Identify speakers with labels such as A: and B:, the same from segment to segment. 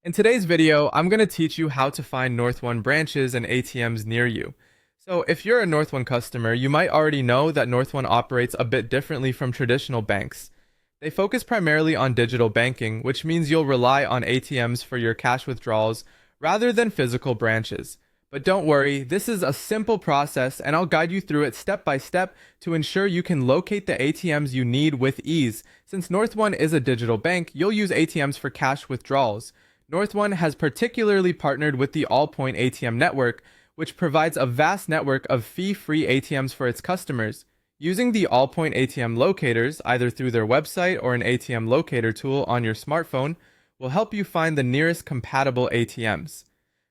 A: In today's video, I'm going to teach you how to find NorthOne branches and ATMs near you. So if you're a NorthOne customer, you might already know that NorthOne operates a bit differently from traditional banks. They focus primarily on digital banking, which means you'll rely on ATMs for your cash withdrawals rather than physical branches. But don't worry, this is a simple process and I'll guide you through it step by step to ensure you can locate the ATMs you need with ease. Since NorthOne is a digital bank, you'll use ATMs for cash withdrawals. NorthOne has particularly partnered with the Allpoint ATM network, which provides a vast network of fee-free ATMs for its customers. Using the Allpoint ATM locators, either through their website or an ATM locator tool on your smartphone, will help you find the nearest compatible ATMs.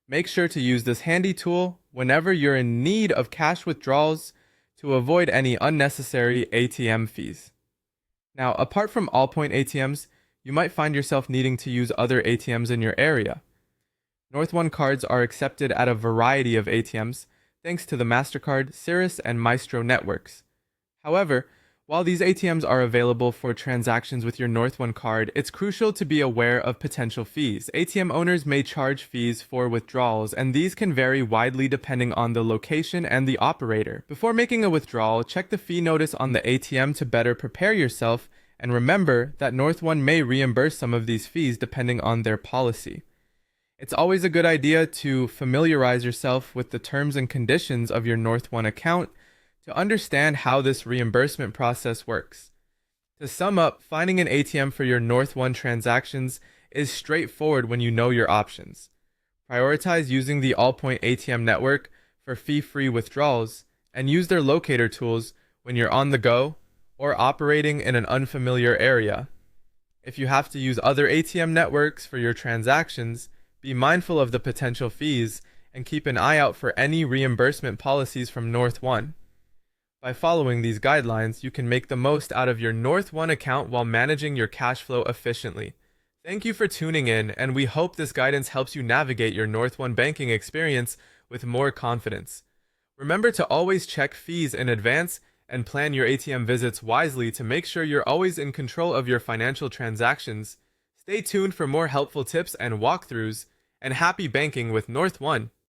A: Make sure to use this handy tool whenever you're in need of cash withdrawals to avoid any unnecessary ATM fees. Now, apart from Allpoint ATMs, you might find yourself needing to use other ATMs in your area. NorthOne cards are accepted at a variety of ATMs thanks to the MasterCard, Cirrus, and Maestro networks. However, while these ATMs are available for transactions with your NorthOne card, it's crucial to be aware of potential fees. ATM owners may charge fees for withdrawals, and these can vary widely depending on the location and the operator. Before making a withdrawal, check the fee notice on the ATM to better prepare yourself, and remember that NorthOne may reimburse some of these fees depending on their policy. It's always a good idea to familiarize yourself with the terms and conditions of your NorthOne account to understand how this reimbursement process works. To sum up, finding an ATM for your NorthOne transactions is straightforward when you know your options. Prioritize using the Allpoint ATM network for fee-free withdrawals, and use their locator tools when you're on the go or operating in an unfamiliar area. If you have to use other ATM networks for your transactions, be mindful of the potential fees and keep an eye out for any reimbursement policies from NorthOne. By following these guidelines, you can make the most out of your NorthOne account while managing your cash flow efficiently. Thank you for tuning in, and we hope this guidance helps you navigate your NorthOne banking experience with more confidence. Remember to always check fees in advance and plan your ATM visits wisely to make sure you're always in control of your financial transactions. Stay tuned for more helpful tips and walkthroughs, and happy banking with NorthOne.